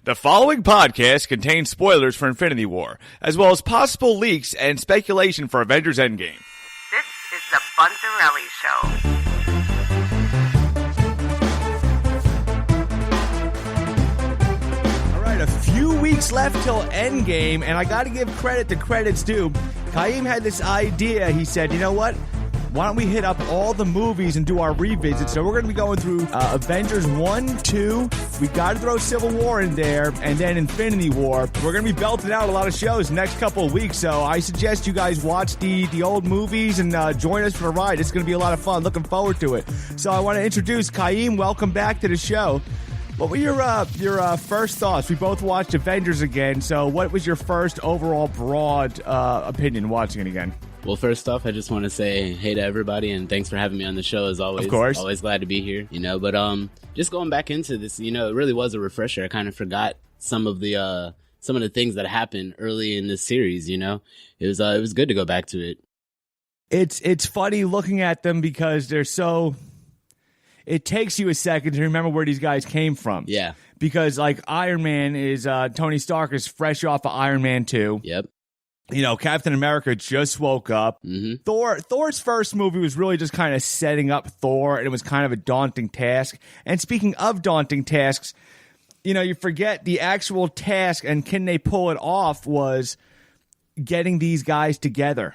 The following podcast contains spoilers for Infinity War, as well as possible leaks and speculation for Avengers Endgame. This is the Buntarelli Show. All right, a few weeks left till Endgame, and I got to give credit to credit's due. Khiim had this idea. He said, you know what? Why don't we hit up all the movies and do our revisits? So we're going to be going through Avengers 1, 2. We got to throw Civil War in there, and then Infinity War. We're going to be belting out a lot of shows next couple of weeks, so I suggest you guys watch the old movies and join us for the ride. It's going to be a lot of fun. Looking forward to it. So I want to introduce Khiim. Welcome back to the show. What were your first thoughts? We both watched Avengers again, so what was your first overall broad opinion watching it again? Well, first off, I just want to say hey to everybody, and thanks for having me on the show as always. Of course. Always glad to be here, but just going back into this, it really was a refresher. I kind of forgot some of the things that happened early in this series, It was good to go back to it. It's funny looking at them because they're so... It takes you a second to remember where these guys came from. Yeah. Because, like, Iron Man is... Tony Stark is fresh off of Iron Man 2. Yep. Captain America just woke up. Mm-hmm. Thor's first movie was really just kind of setting up Thor, and it was kind of a daunting task. And speaking of daunting tasks, you forget the actual task, and can they pull it off, was getting these guys together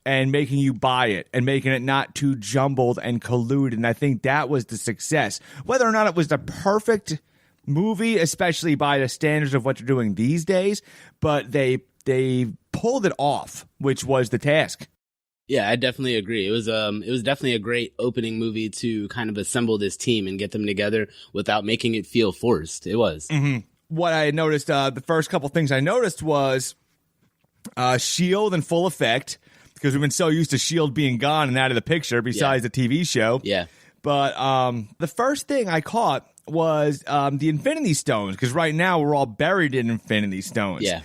and making you buy it and making it not too jumbled and colluded. And I think that was the success. Whether or not it was the perfect movie, especially by the standards of what you're doing these days, but they pulled it off, which was the task. Yeah, I definitely agree. It was definitely a great opening movie to kind of assemble this team and get them together without making it feel forced. It was. Mm-hmm. What I noticed, the first couple things I noticed was S.H.I.E.L.D. in full effect, because we've been so used to S.H.I.E.L.D. being gone and out of the picture besides the TV show. Yeah. But the first thing I caught was the Infinity Stones, because right now we're all buried in Infinity Stones. Yeah.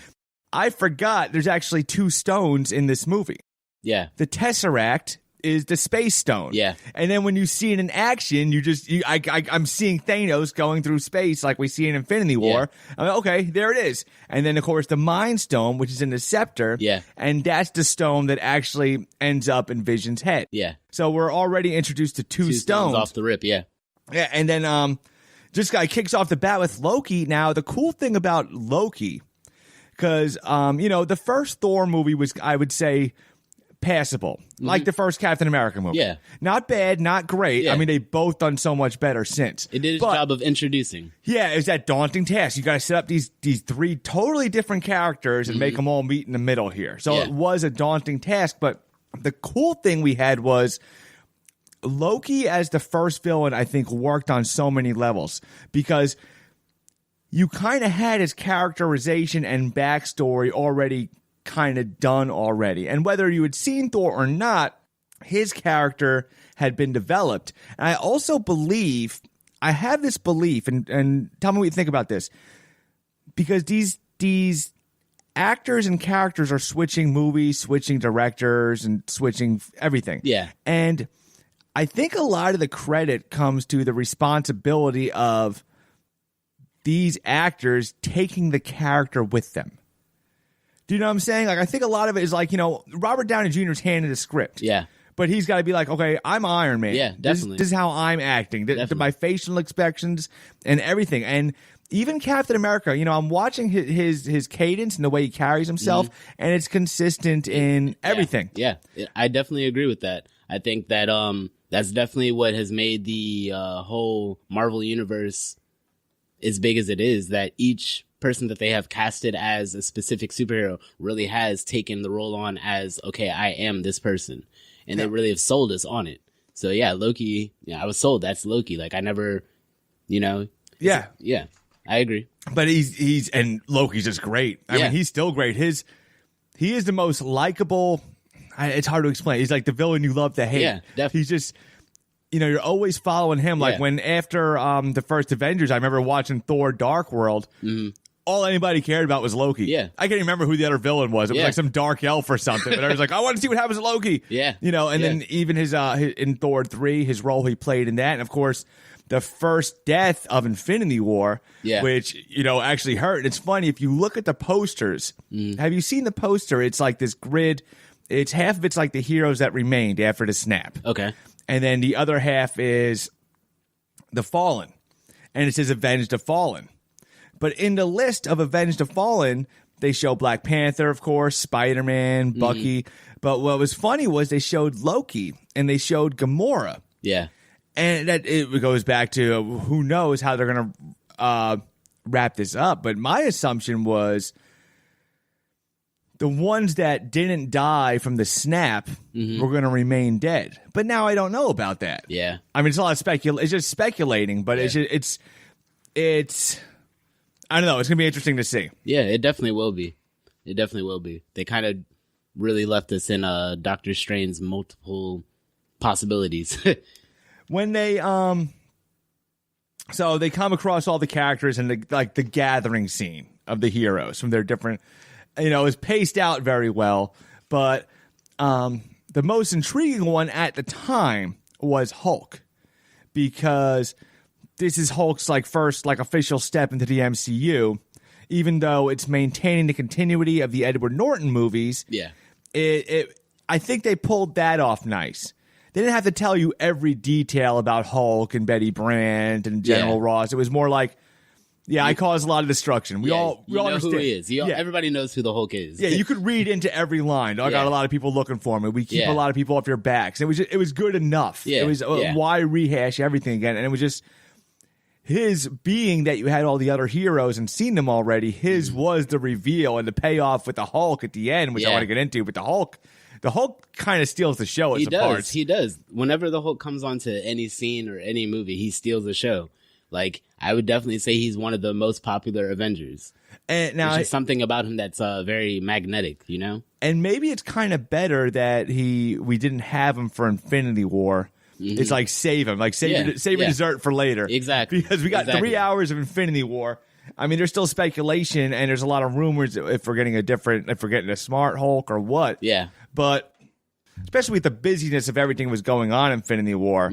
I forgot there's actually two stones in this movie. Yeah. The Tesseract is the Space Stone. Yeah. And then when you see it in action, I'm seeing Thanos going through space like we see in Infinity War. Yeah. I'm like, okay, there it is. And then, of course, the Mind Stone, which is in the Scepter. Yeah. And that's the stone that actually ends up in Vision's head. Yeah. So we're already introduced to two stones. Off the rip, yeah. Yeah, and then this guy kicks off the bat with Loki. Now, the cool thing about Loki... Because, the first Thor movie was, I would say, passable. Mm-hmm. Like the first Captain America movie. Yeah. Not bad, not great. Yeah. I mean, they've both done so much better since. It did its job of introducing. Yeah, it was that daunting task. You got to set up these three totally different characters and make them all meet in the middle here. So it was a daunting task. But the cool thing we had was Loki as the first villain, I think, worked on so many levels. Because... you kind of had his characterization and backstory already kind of done already. And whether you had seen Thor or not, his character had been developed. And I also I have this belief, and tell me what you think about this, because these actors and characters are switching movies, switching directors, and switching everything. Yeah. And I think a lot of the credit comes to the responsibility of these actors taking the character with them. Do you know what I'm saying? Like, I think a lot of it is like, Robert Downey Jr.'s handed a script. Yeah. But he's got to be like, okay, I'm Iron Man. Yeah, definitely. This is how I'm acting. My facial expressions and everything. And even Captain America, I'm watching his cadence and the way he carries himself, and it's consistent in everything. Yeah, I definitely agree with that. I think that that's definitely what has made the whole Marvel Universe as big as it is, that each person that they have casted as a specific superhero really has taken the role on as, okay, I am this person. And they really have sold us on it. So yeah, Loki, I was sold. That's Loki. Like, I never, Yeah, I agree. But and Loki's just great. I mean, he's still great. He is the most likable, it's hard to explain. He's like the villain you love to hate. Yeah, definitely. He's just... you're always following him. Like when after the first Avengers, I remember watching Thor Dark World. Mm-hmm. all anybody cared about was Loki. Yeah. I can't remember who the other villain was. It was like some dark elf or something. But I was like, I want to see what happens to Loki. Yeah. You know, and then even his in Thor 3, his role he played in that. And of course, the first death of Infinity War, which, you know, actually hurt. And it's funny, if you look at the posters, have you seen the poster? It's like this grid. It's half of it's like the heroes that remained after the snap. Okay. And then the other half is the Fallen. And it says Avenged the Fallen. But in the list of Avenged the Fallen, they show Black Panther, of course, Spider-Man, Bucky. But what was funny was they showed Loki and they showed Gamora. Yeah. And that it goes back to who knows how they're going to wrap this up. But my assumption was the ones that didn't die from the snap were going to remain dead. But now I don't know about that. Yeah. I mean, it's a lot of it's just speculating, but it's I don't know. It's going to be interesting to see. Yeah, it definitely will be. It definitely will be. They kind of really left us in Doctor Strange's multiple possibilities. When they so they come across all the characters and the gathering scene of the heroes from their different, you know, is paced out very well. But the most intriguing one at the time was Hulk, because this is Hulk's first official step into the MCU, even though it's maintaining the continuity of the Edward Norton movies. Yeah. I think they pulled that off nice. They didn't have to tell you every detail about Hulk and Betty Brant and General Ross. It was more like, I caused a lot of destruction. We all know understand who he is. Everybody knows who the Hulk is. Yeah, you could read into every line. I got a lot of people looking for me. We keep a lot of people off your backs. It was good enough. Yeah. It was why rehash everything again? And it was just his being that you had all the other heroes and seen them already. His was the reveal and the payoff with the Hulk at the end, which I want to get into. But the Hulk kind of steals the show at some parts. He does. Whenever the Hulk comes onto any scene or any movie, he steals the show. Like, I would definitely say he's one of the most popular Avengers. And now there's something about him that's very magnetic, you know? And maybe it's kind of better that we didn't have him for Infinity War. Mm-hmm. It's like save him, save your dessert for later. Exactly. Because we got 3 hours of Infinity War. I mean, there's still speculation and there's a lot of rumors if we're getting a smart Hulk or what. Yeah. But especially with the busyness of everything was going on in Infinity War,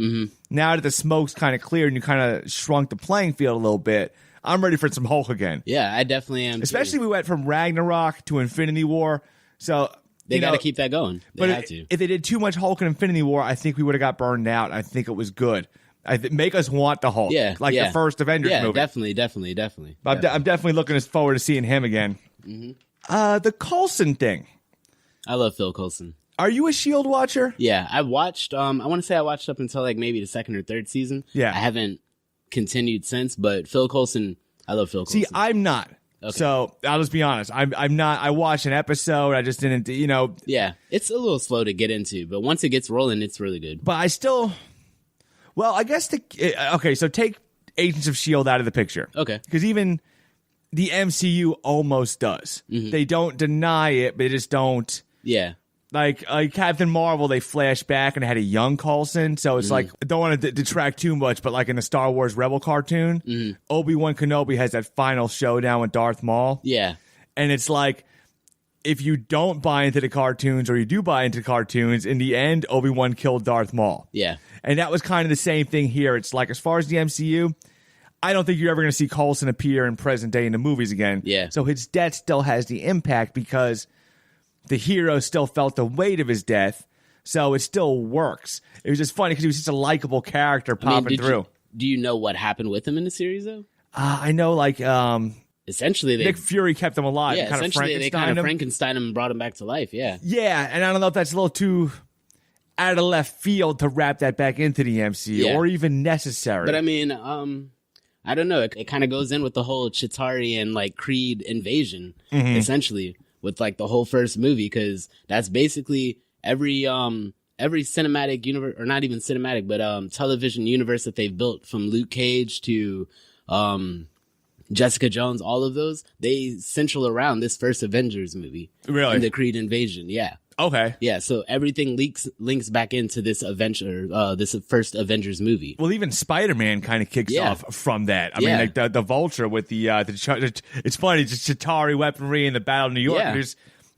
now that the smoke's kind of cleared and you kind of shrunk the playing field a little bit, I'm ready for some Hulk again. Yeah, I definitely am. Especially we went from Ragnarok to Infinity War, so they got to keep that going. They have to. If they did too much Hulk in Infinity War, I think we would have got burned out. I think it was good. Make us want the Hulk, the first Avengers movie. Definitely. I'm definitely looking forward to seeing him again. Mm-hmm. The Coulson thing. I love Phil Coulson. Are you a S.H.I.E.L.D. watcher? Yeah, I watched, I want to say I watched up until maybe the second or third season. Yeah. I haven't continued since, but Phil Coulson, I love Phil Coulson. See, I'm not. Okay. So I'll just be honest. I'm not. I watched an episode. I just didn't, Yeah, it's a little slow to get into, but once it gets rolling, it's really good. But I still, I guess so take Agents of S.H.I.E.L.D. out of the picture. Okay. Because even the MCU almost does. Mm-hmm. They don't deny it, but they just don't. Yeah. Like Captain Marvel, they flashed back and had a young Coulson, so it's I don't want to detract too much, but like in the Star Wars Rebel cartoon, Obi-Wan Kenobi has that final showdown with Darth Maul. Yeah. And it's like, if you don't buy into the cartoons or you do buy into the cartoons, in the end, Obi-Wan killed Darth Maul. Yeah. And that was kind of the same thing here. It's like, as far as the MCU, I don't think you're ever going to see Coulson appear in present day in the movies again. Yeah. So his death still has the impact because the hero still felt the weight of his death, so it still works. It was just funny because he was just a likable character popping through. Do you know what happened with him in the series, though? I know, essentially, Nick Fury kept him alive. Yeah, essentially, they kind of Frankenstein him and brought him back to life, yeah. Yeah, and I don't know if that's a little too out of left field to wrap that back into the MCU or even necessary. But I mean, I don't know. It kind of goes in with the whole Chitauri and, Creed invasion, essentially, with the whole first movie, because that's basically every cinematic universe, or not even cinematic, but television universe that they've built, from Luke Cage to Jessica Jones, all of those, they central around this first Avengers movie. Really? And the Creed invasion, yeah. Okay. Yeah, so everything links back into this this first Avengers movie. Well, even Spider-Man kind of kicks off from that. I mean, like the Vulture with it's funny, just Chitauri weaponry in the Battle of New York. Yeah.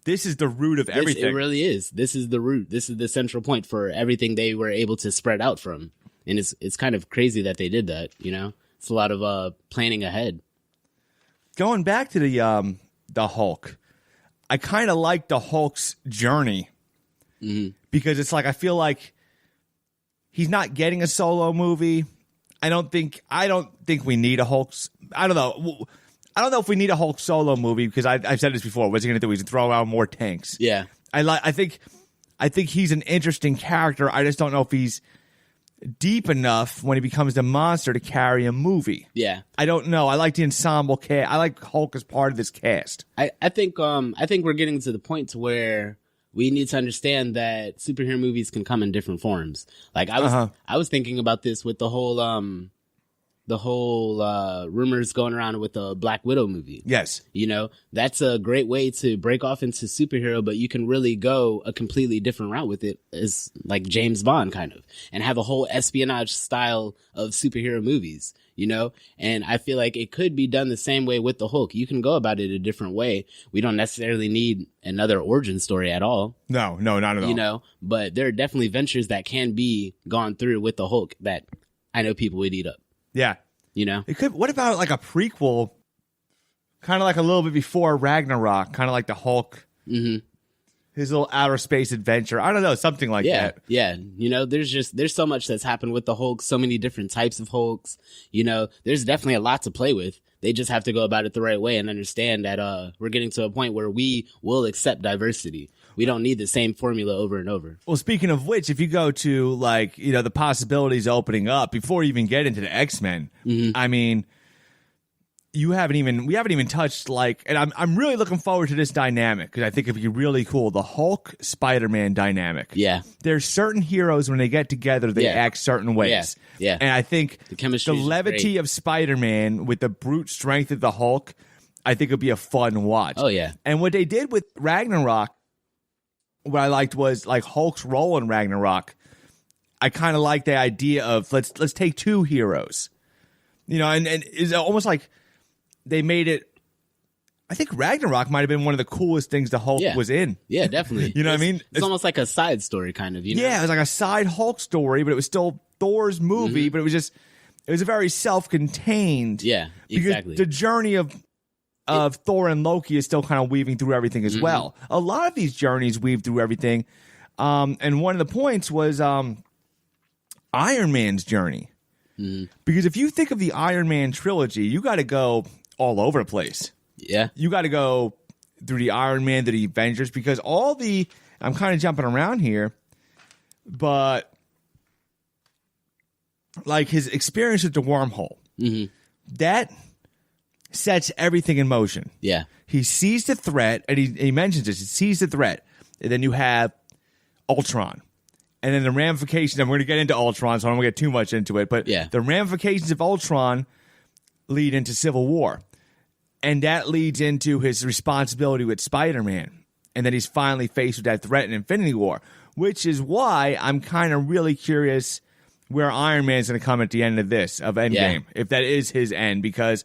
This is the root of everything. It really is. This is the root. This is the central point for everything they were able to spread out from. And it's kind of crazy that they did that, you know? It's a lot of planning ahead. Going back to the Hulk, I kind of like the Hulk's journey because it's like I feel like he's not getting a solo movie. I don't think we need a Hulk. I don't know if we need a Hulk solo movie because I've said this before. What's he going to do? He's going to throw out more tanks. Yeah, I think he's an interesting character. I just don't know if he's deep enough when he becomes the monster to carry a movie. Yeah. I don't know. I like the ensemble cast. I like Hulk as part of this cast. I think we're getting to the point to where we need to understand that superhero movies can come in different forms. Like I was thinking about this with the whole rumors going around with the Black Widow movie. Yes. You know, that's a great way to break off into superhero, but you can really go a completely different route with it, as like James Bond kind of, and have a whole espionage style of superhero movies, you know? And I feel like it could be done the same way with the Hulk. You can go about it a different way. We don't necessarily need another origin story at all. No, not at all. You know, but there are definitely ventures that can be gone through with the Hulk that I know people would eat up. Yeah. You know? It could. What about like a prequel, kind of like a little bit before Ragnarok, kind of like the Hulk, his little outer space adventure. I don't know, something like that. Yeah, you know, there's so much that's happened with the Hulk, so many different types of Hulks. You know, there's definitely a lot to play with. They just have to go about it the right way and understand that we're getting to a point where we will accept diversity. We don't need the same formula over and over. Well, speaking of which, if you go to like, you know, the possibilities opening up before you even get into the X-Men, I mean, we haven't even touched like, and I'm really looking forward to this dynamic because I think it'd be really cool. The Hulk Spider-Man dynamic. Yeah. There's certain heroes when they get together, they act certain ways. Yeah. And I think the levity of Spider-Man with the brute strength of the Hulk, I think it'd be a fun watch. Oh, yeah. And what they did with Ragnarok, what I liked was like Hulk's role in Ragnarok. I kind of like the idea of let's take two heroes, you know, and it's almost like they made it. I think Ragnarok might have been one of the coolest things the Hulk was in. Yeah, definitely. You know what I mean? It's almost like a side story, kind of. You know? Yeah, it was like a side Hulk story, but it was still Thor's movie. But it was a very self-contained. Yeah, exactly. Because the journey of Thor and Loki is still kind of weaving through everything as well. A lot of these journeys weave through everything. And one of the points was Iron Man's journey. Because if you think of the Iron Man trilogy, you got to go all over the place. Yeah. You got to go through the Iron Man, to the Avengers, because I'm kind of jumping around here, but like his experience with the wormhole, that sets everything in motion. Yeah. He sees the threat, and he mentions this. He sees the threat, and then you have Ultron. And then the ramifications, and we're going to get into Ultron, so I don't want to get too much into it, but the ramifications of Ultron lead into Civil War. And that leads into his responsibility with Spider-Man. And then he's finally faced with that threat in Infinity War, which is why I'm kind of really curious where Iron Man's going to come at the end of Endgame, if that is his end, because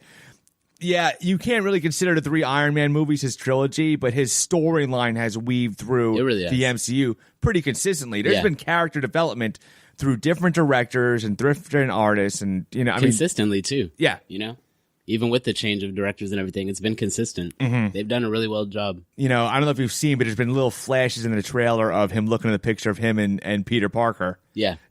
you can't really consider the 3 Iron Man movies his trilogy, but his storyline has weaved through the MCU pretty consistently. There's been character development through different directors and different artists, and consistently too. Yeah, you know, even with the change of directors and everything, it's been consistent. They've done a really well job. You know, I don't know if you've seen, but there's been little flashes in the trailer of him looking at the picture of him and Peter Parker.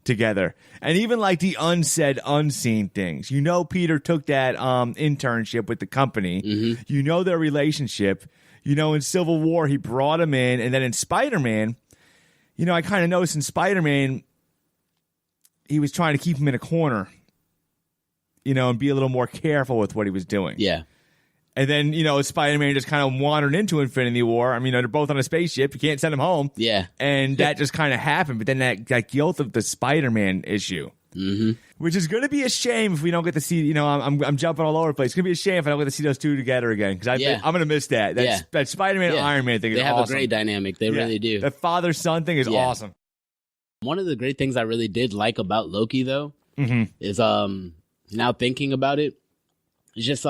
Together. And even like the unsaid, unseen things. You know, Peter took that internship with the company. You know their relationship. You know, in Civil War, he brought him in. And then in Spider-Man, you know, I kind of noticed in Spider-Man, he was trying to keep him in a corner, you know, and be a little more careful with what he was doing. Yeah. And then, you know, Spider-Man just kind of wandered into Infinity War. I mean, they're both on a spaceship. You can't send him home. Yeah. And that just kind of happened. But then that guilt of the Spider-Man issue. which is going to be a shame if we don't get to see. You know, I'm jumping all over the place. It's going to be a shame if I don't get to see those two together again because I'm going to miss that. That Spider-Man and Iron Man thing is awesome. They have a great dynamic. They really do. The father-son thing is awesome. One of the great things I really did like about Loki, though, is now thinking about it, it's just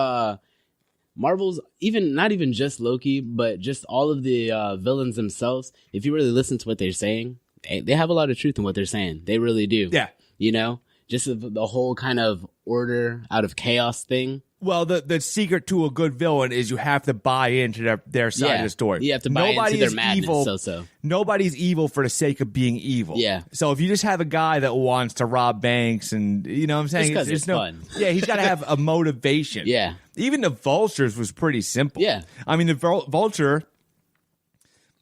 Marvel's not even just Loki, but just all of the villains themselves. If you really listen to what they're saying, they have a lot of truth in what they're saying. They really do. Yeah. You know, just the whole kind of order out of chaos thing. Well, the secret to a good villain is you have to buy into their side of the story. You have to buy into their madness. Evil. Nobody's evil for the sake of being evil. Yeah. So if you just have a guy that wants to rob banks and, you know what I'm saying? It's fun. Yeah, he's got to have a motivation. Yeah. Even the Vultures was pretty simple. Yeah. I mean, the Vulture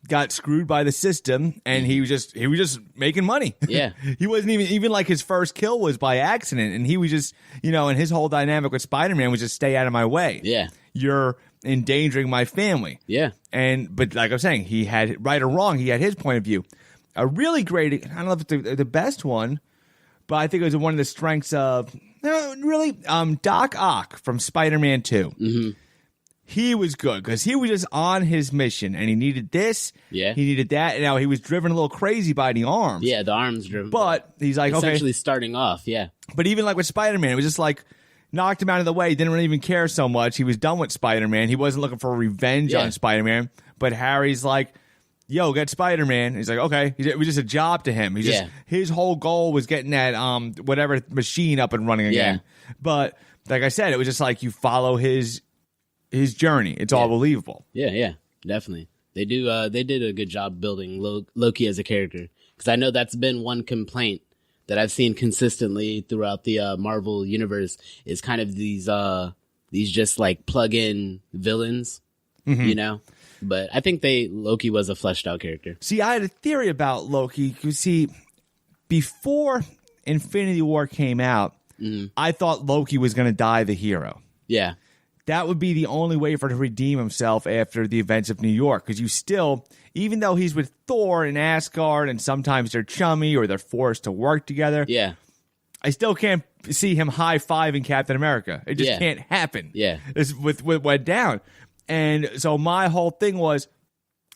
got screwed by the system and he was just making money. Yeah. He wasn't even like his first kill was by accident and he was just, you know, and his whole dynamic with Spider-Man was just stay out of my way. Yeah. You're endangering my family. Yeah. But like I'm saying, he had right or wrong, he had his point of view. A really great, I don't know if it's the best one, but I think it was one of the strengths of Doc Ock from Spider-Man 2. Mm-hmm. He was good because he was just on his mission and he needed this. Yeah. He needed that. And now he was driven a little crazy by the arms. Yeah, the arms driven. But he's like, essentially starting off, yeah. But even like with Spider-Man, it was just like knocked him out of the way. Didn't really even care so much. He was done with Spider-Man. He wasn't looking for revenge on Spider-Man. But Harry's like, yo, get Spider-Man. He's like, okay. It was just a job to him. His whole goal was getting that whatever machine up and running again. Yeah. But like I said, it was just like you follow his journey. It's all believable. Yeah, definitely. They did a good job building Loki as a character because I know that's been one complaint that I've seen consistently throughout the Marvel universe is kind of these just like plug-in villains, you know. But I think Loki was a fleshed out character. See, I had a theory about Loki. You see, before Infinity War came out, I thought Loki was going to die the hero. Yeah. That would be the only way for him to redeem himself after the events of New York. Because you still, even though he's with Thor and Asgard, and sometimes they're chummy or they're forced to work together, I still can't see him high-fiving Captain America. It just can't happen. Yeah. It's with what went down. And so my whole thing was,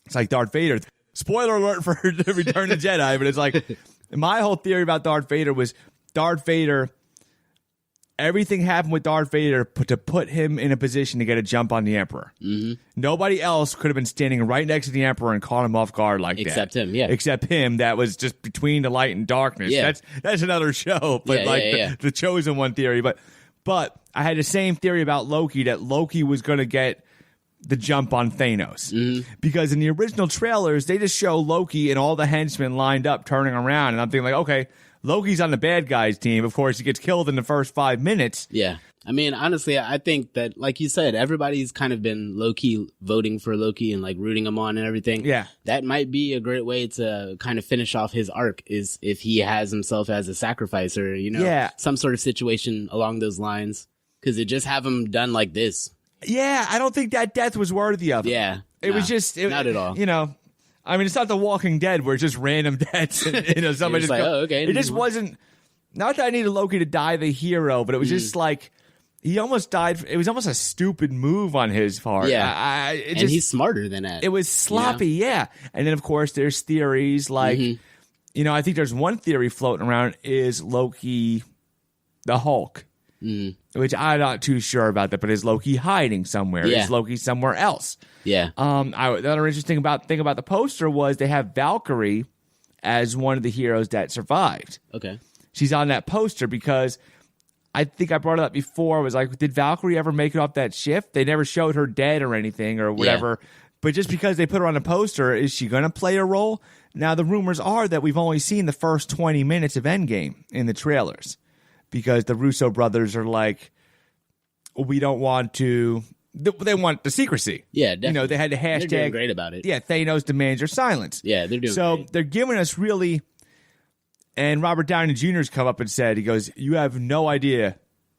it's like Darth Vader. Spoiler alert for the Return of the Jedi, but it's like, my whole theory about Darth Vader was Darth Vader... Everything happened with Darth Vader to put him in a position to get a jump on the Emperor. Mm-hmm. Nobody else could have been standing right next to the Emperor and caught him off guard like Except that. him, yeah. Except him, that was just between the light and darkness. Yeah. That's another show, but the chosen one theory. But I had the same theory about Loki, that Loki was going to get the jump on Thanos. Mm-hmm. Because in the original trailers, they just show Loki and all the henchmen lined up turning around. And I'm thinking like, okay, Loki's on the bad guys team. Of course, he gets killed in the first 5 minutes. Yeah. I mean, honestly, I think that, like you said, everybody's kind of been low-key voting for Loki and, like, rooting him on and everything. Yeah. That might be a great way to kind of finish off his arc, is if he has himself as a sacrifice or, you know, some sort of situation along those lines. Because it just have him done like this. Yeah, I don't think that death was worthy of him. Yeah. It was just... not at all. You know... I mean, it's not The Walking Dead where it's just random deaths. And, you know, somebody just like, oh, okay. It just wasn't. Not that I needed Loki to die the hero, but it was just like he almost died. It was almost a stupid move on his part. Yeah, and he's smarter than that. It was sloppy, yeah. And then of course there's theories like, you know, I think there's one theory floating around is Loki, the Hulk. Which I'm not too sure about that, but is Loki hiding somewhere? Yeah. Is Loki somewhere else? Yeah. The other interesting thing about the poster was they have Valkyrie as one of the heroes that survived. Okay. She's on that poster because I think I brought it up before. I was like, did Valkyrie ever make it off that ship? They never showed her dead or anything or whatever. Yeah. But just because they put her on a poster, is she going to play a role? Now, the rumors are that we've only seen the first 20 minutes of Endgame in the trailers. Because the Russo brothers are like, we don't want to. They want the secrecy. Yeah, definitely. You know, they had the hashtag. They're doing great about it. Yeah, Thanos demands your silence. Yeah, they're doing so great. They're giving us really. And Robert Downey Jr.'s come up and said, he goes, you have no idea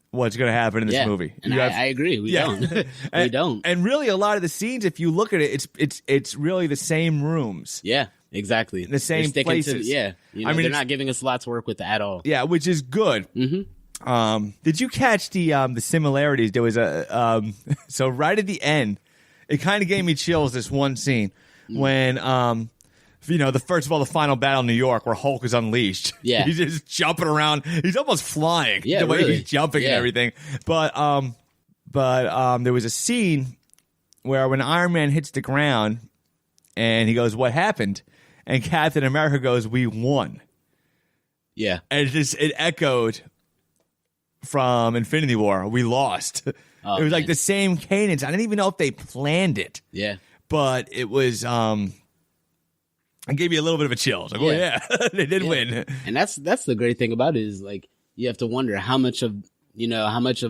what's going to happen in this movie. And I agree. We don't. We don't. And really, a lot of the scenes, if you look at it, it's really the same rooms. Yeah. Exactly. The same places. You know, they're not giving us a lot to work with at all. Yeah, which is good. Mm-hmm. Did you catch the similarities? There was so right at the end, it kind of gave me chills. This one scene when the final battle in New York where Hulk is unleashed. Yeah, he's just jumping around. He's almost flying. Yeah, the way really. he's jumping and everything. But there was a scene where when Iron Man hits the ground and he goes, "What happened?" and Captain America goes, "We won." Yeah, and it echoed from Infinity War. We lost. It was like the same cadence. I didn't even know if they planned it. Yeah, but it was. It gave you a little bit of a chill. Like, oh yeah, they did win. And that's the great thing about it is like you have to wonder how much of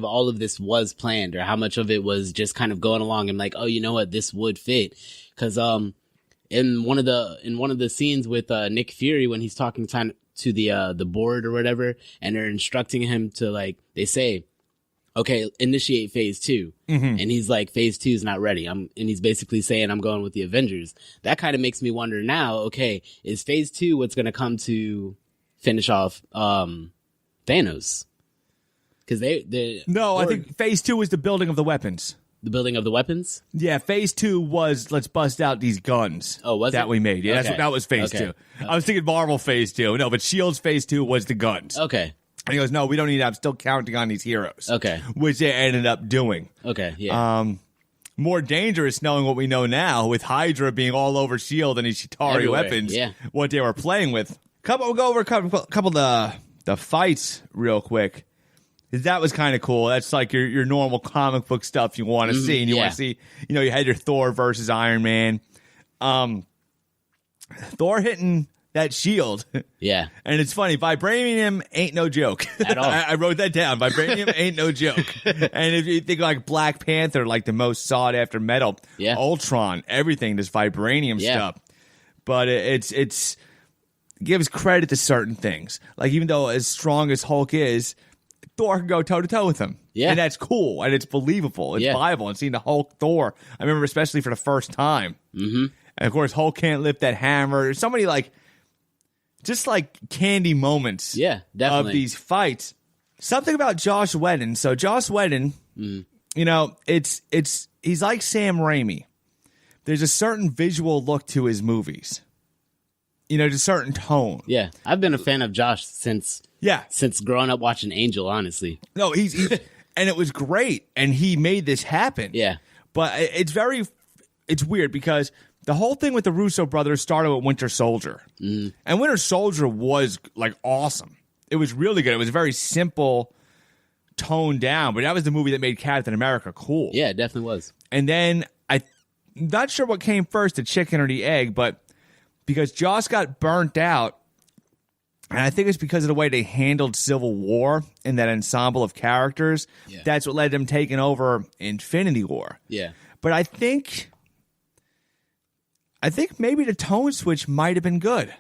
all of this was planned or how much of it was just kind of going along and like, oh, you know what, this would fit. Because in one of the scenes with Nick Fury when he's talking to the board or whatever, and they're instructing him to like, they say, okay, initiate phase 2. Mm-hmm. And he's like, phase 2 is not ready. And he's basically saying, I'm going with the Avengers. That kind of makes me wonder now, okay, is phase 2 what's going to come to finish off Thanos? Because I think phase 2 was the building of the weapons. The building of the weapons? Yeah, phase 2 was let's bust out these guns. Oh, was that it? we made? Yeah, Okay. that was phase 2. I was thinking Marvel phase 2. No, but Shield's phase 2 was the guns. Okay. And he goes, no, we don't need that. I'm still counting on these heroes. Okay. Which they ended up doing. Okay, yeah. More dangerous knowing what we know now with Hydra being all over S.H.I.E.L.D. and these Chitauri Everywhere, weapons. yeah. What they were playing with. We'll go over a couple of the fights real quick. That was kind of cool. That's like your normal comic book stuff you want to see. And you want to see, you had your Thor versus Iron Man. Thor hitting that shield. Yeah. And it's funny, vibranium ain't no joke. At all. I wrote that down. Vibranium ain't no joke. And if you think like Black Panther, like the most sought after metal, Ultron, everything, this vibranium stuff. But it gives credit to certain things. Like even though as strong as Hulk is, Thor can go toe to toe with him. Yeah. And that's cool. And it's believable. It's viable. And seeing the Hulk Thor, I remember especially for the first time. Mm-hmm. And of course, Hulk can't lift that hammer. There's so many just like candy moments definitely. of these fights. Something about Joss Whedon. So Joss Whedon, he's like Sam Raimi. There's a certain visual look to his movies. There's a certain tone. Yeah. I've been a fan of Josh since growing up watching Angel, honestly. No, he's and it was great. And he made this happen. Yeah. But it's weird because the whole thing with the Russo brothers started with Winter Soldier. Mm. And Winter Soldier was like awesome. It was really good. It was very simple, toned down, but that was the movie that made Captain America cool. Yeah, it definitely was. And then I'm not sure what came first, the chicken or the egg, but because Joss got burnt out, and I think it's because of the way they handled Civil War and that ensemble of characters, that's what led them taking over Infinity War. Yeah. But I think maybe the tone switch might have been good.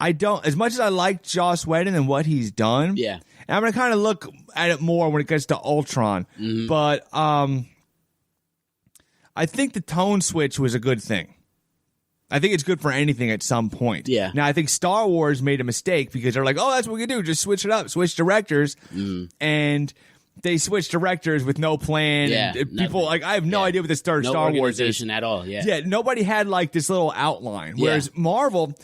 As much as I like Joss Whedon and what he's done. Yeah. And I'm going to kind of look at it more when it gets to Ultron. Mm-hmm. But I think the tone switch was a good thing. I think it's good for anything at some point. Yeah. Now, I think Star Wars made a mistake because they're like, oh, that's what we can do. Just switch it up. Switch directors. Mm. And they switched directors with no plan. Yeah, and people, I have no idea what this third no Star Wars is. at all, Yeah, nobody had, this little outline. Whereas Marvel,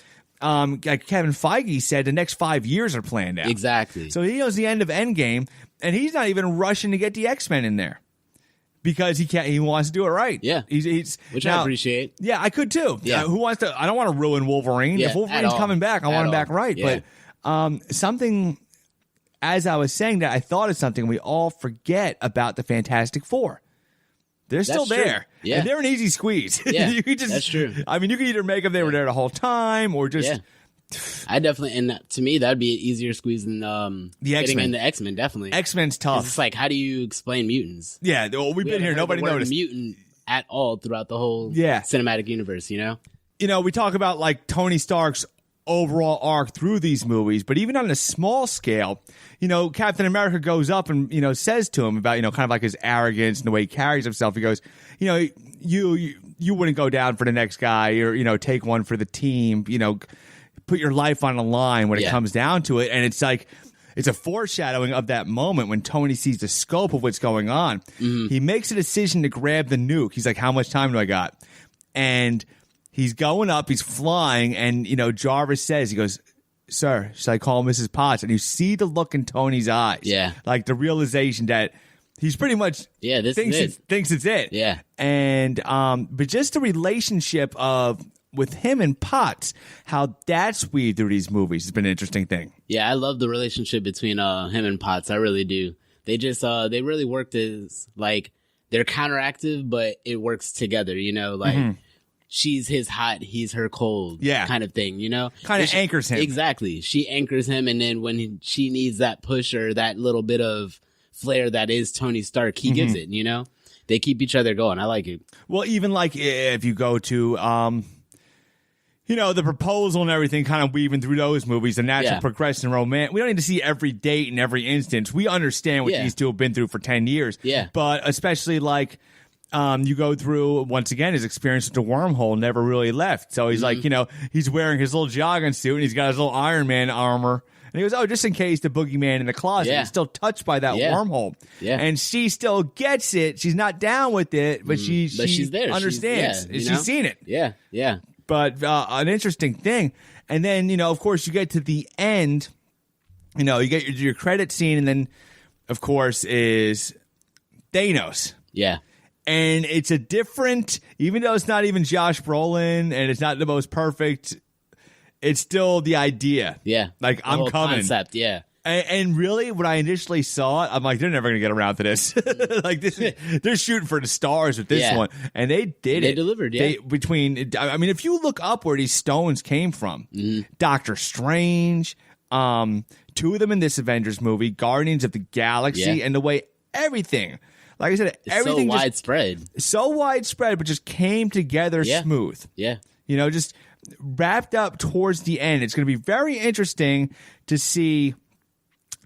like Kevin Feige said, the next 5 years are planned out. Exactly. So he knows the end of Endgame, and he's not even rushing to get the X-Men in there. Because he wants to do it right. Yeah. Which I appreciate. Yeah, I could too. Yeah. I don't want to ruin Wolverine. Yeah, if Wolverine's coming back, I want him back right. Yeah. But something, as I was saying that, I thought of something we all forget about the Fantastic Four. They're still there. Yeah. And they're an easy squeeze. Yeah, that's true. I mean, you could either make them they were there the whole time or just... Yeah. I definitely, and to me, that'd be an easier squeeze than the X-Men. Getting in the X-Men, definitely. X-Men's tough. It's like, how do you explain mutants? Yeah, well, we've been here. Nobody noticed. Mutant at all throughout the whole cinematic universe, we talk about Tony Stark's overall arc through these movies. But even on a small scale, Captain America goes up and, says to him about, kind of like his arrogance and the way he carries himself. He goes, you wouldn't go down for the next guy or, take one for the team, put your life on the line when it comes down to it. And it's like, it's a foreshadowing of that moment when Tony sees the scope of what's going on. Mm-hmm. He makes a decision to grab the nuke. He's like, how much time do I got? And he's going up, he's flying, and, Jarvis says, he goes, sir, should I call Mrs. Potts? And you see the look in Tony's eyes. Yeah. Like the realization that he's pretty much thinks it's it. Yeah. And, but just the relationship with him and Potts, how that's weaved through these movies has been an interesting thing. Yeah, I love the relationship between him and Potts. I really do. They just they really worked as like they're counteractive, but it works together. Like she's his hot, he's her cold. Yeah, kind of thing. Kind of anchors him. Exactly. She anchors him, and then when she needs that push or that little bit of flair that is Tony Stark, he gives it. They keep each other going. I like it. Well, even like if you go to the proposal and everything kind of weaving through those movies, the natural progression romance. We don't need to see every date and every instance. We understand what these two have been through for 10 years. Yeah. But especially like you go through, once again, his experience with the wormhole never really left. So he's like, he's wearing his little jogging suit and he's got his little Iron Man armor. And he goes, oh, just in case the boogeyman in the closet is still touched by that wormhole. Yeah. And she still gets it. She's not down with it, but she's there. Understands. She's seen it. Yeah, yeah. But an interesting thing. And then, of course, you get to the end, you get your credit scene, and then, of course, is Thanos. Yeah. And it's a different, even though it's not even Josh Brolin and it's not the most perfect, it's still the idea. Yeah. Like, the I'm whole coming. Concept, yeah. And really, when I initially saw it, I'm like, they're never going to get around to this. Like, they're shooting for the stars with this one. And they did it. They delivered, yeah. If you look up where these stones came from, Doctor Strange, two of them in this Avengers movie, Guardians of the Galaxy, and the way everything, like I said, everything so widespread, but just came together smooth. Yeah. Just wrapped up towards the end. It's going to be very interesting to see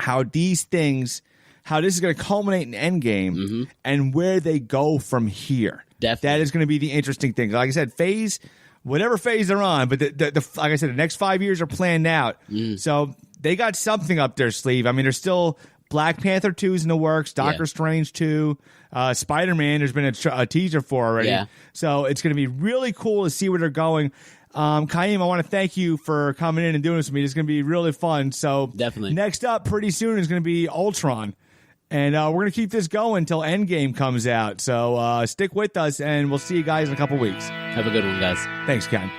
how this is going to culminate in Endgame and where they go from here. Definitely. That is going to be the interesting thing. Like I said, whatever phase they're on, but like I said, the next 5 years are planned out. So they got something up their sleeve. I mean, there's still Black Panther 2's in the works, Doctor Strange 2, Spider-Man, there's been a teaser for already. Yeah. So it's going to be really cool to see where they're going. Khiim, I want to thank you for coming in and doing this with me. It's going to be really fun. So definitely. Next up pretty soon is going to be Ultron. And we're going to keep this going until Endgame comes out. So stick with us, and we'll see you guys in a couple weeks. Have a good one, guys. Thanks, Ken.